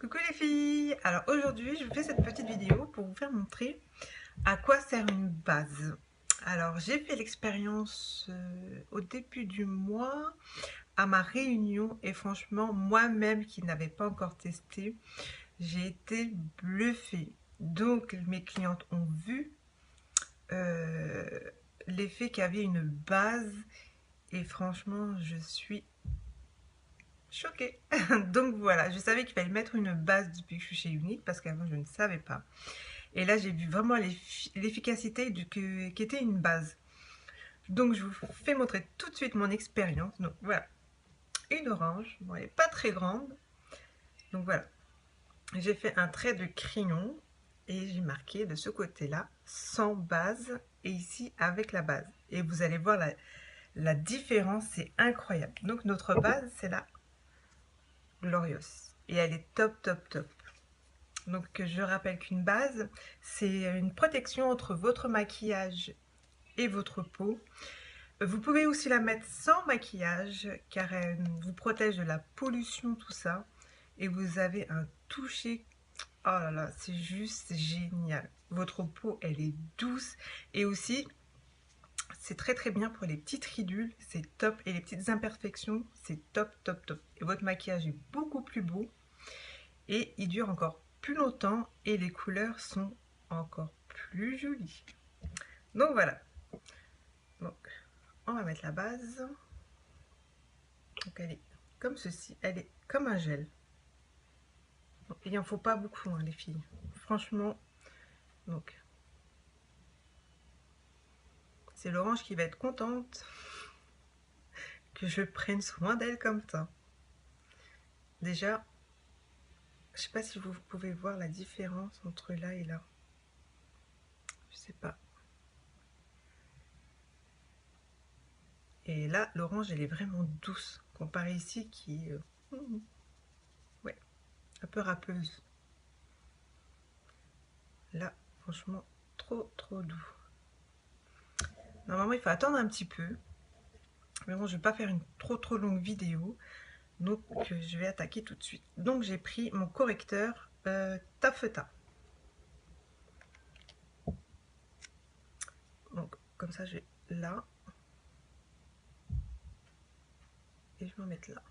Coucou les filles! Alors aujourd'hui je vous fais cette petite vidéo pour vous faire montrer à quoi sert une base. Alors j'ai fait l'expérience au début du mois à ma réunion et franchement moi-même qui n'avais pas encore testé, j'ai été bluffée. Donc mes clientes ont vu l'effet qu'avait une base et franchement je suis choquée. Donc voilà, je savais qu'il fallait mettre une base depuis que je suis chez Unique parce qu'avant je ne savais pas. Et là j'ai vu vraiment l'efficacité qu'était une base. Donc je vous fais montrer tout de suite mon expérience. Donc voilà, une orange, bon elle n'est pas très grande. Donc voilà, j'ai fait un trait de crayon et j'ai marqué de ce côté-là sans base et ici avec la base. Et vous allez voir la différence, c'est incroyable. Donc notre base c'est la Glorious et elle est top top top. Donc je rappelle qu'une base c'est une protection entre votre maquillage et votre peau. Vous pouvez aussi la mettre sans maquillage car elle vous protège de la pollution, tout ça, et vous avez un toucher, oh là là, c'est juste génial. Votre peau elle est douce et aussi c'est très très bien pour les petites ridules, c'est top, et les petites imperfections, c'est top top top. Et votre maquillage est beaucoup plus beau et il dure encore plus longtemps et les couleurs sont encore plus jolies. Donc voilà, donc on va mettre la base. Donc elle est comme ceci, elle est comme un gel. Donc, il n'en faut pas beaucoup hein, les filles, franchement. Donc c'est l'orange qui va être contente que je prenne soin d'elle comme ça. Déjà, je sais pas si vous pouvez voir la différence entre là et là. Je sais pas. Et là, l'orange, elle est vraiment douce, comparée ici qui est ouais, un peu râpeuse. Là, franchement, trop trop doux. Normalement, il faut attendre un petit peu. Mais bon, je vais pas faire une trop longue vidéo. Donc, je vais attaquer tout de suite. Donc, j'ai pris mon correcteur taffeta. Donc, comme ça, je vais là. Et je vais en mettre là.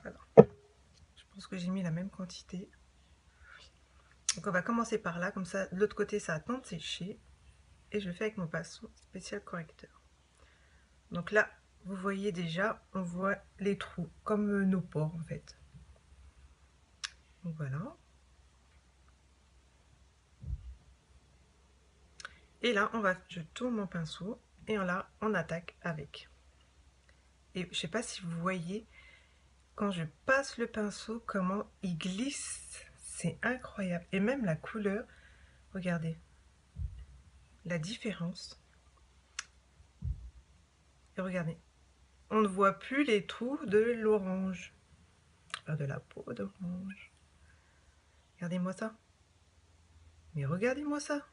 Voilà. Je pense que j'ai mis la même quantité. Donc, on va commencer par là. Comme ça, de l'autre côté, ça attend de sécher. Et je fais avec mon pinceau spécial correcteur. Donc là, vous voyez déjà, on voit les trous, comme nos pores en fait. Donc voilà. Et là, je tourne mon pinceau et là, on attaque avec. Et je sais pas si vous voyez, quand je passe le pinceau, comment il glisse. C'est incroyable. Et même la couleur, regardez la différence. Et regardez, on ne voit plus les trous de l'orange, de la peau d'orange. Regardez-moi ça. Mais regardez-moi ça.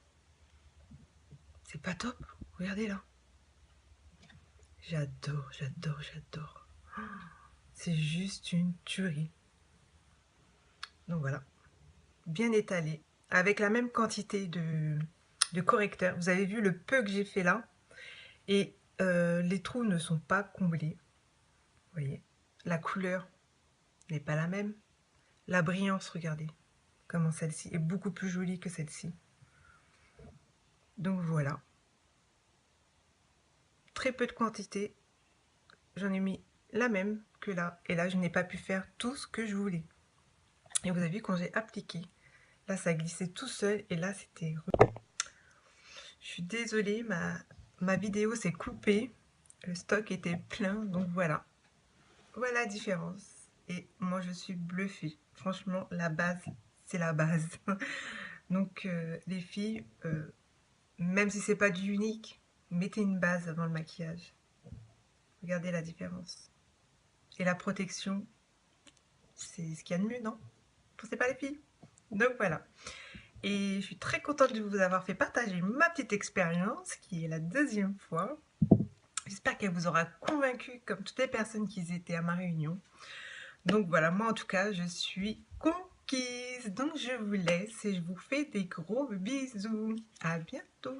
C'est pas top. Regardez là. J'adore, j'adore, j'adore. C'est juste une tuerie. Donc voilà. Bien étalé. Avec la même quantité de correcteur. Vous avez vu le peu que j'ai fait là. Et les trous ne sont pas comblés. Vous voyez. La couleur n'est pas la même. La brillance, regardez. Comment celle-ci est beaucoup plus jolie que celle-ci. Donc voilà. Très peu de quantité. J'en ai mis la même que là. Et là, je n'ai pas pu faire tout ce que je voulais. Et vous avez vu quand j'ai appliqué, là ça glissait tout seul et là c'était... Je suis désolée, ma vidéo s'est coupée. Le stock était plein, donc voilà. Voilà la différence. Et moi je suis bluffée. Franchement, la base, c'est la base. Donc les filles, même si c'est pas du unique, mettez une base avant le maquillage. Regardez la différence. Et la protection, c'est ce qu'il y a de mieux, non? Vous pensez pas les filles? Donc voilà. Et je suis très contente de vous avoir fait partager ma petite expérience, qui est la deuxième fois. J'espère qu'elle vous aura convaincu, comme toutes les personnes qui étaient à ma réunion. Donc voilà, moi en tout cas, je suis conquise. Donc je vous laisse et je vous fais des gros bisous. À bientôt.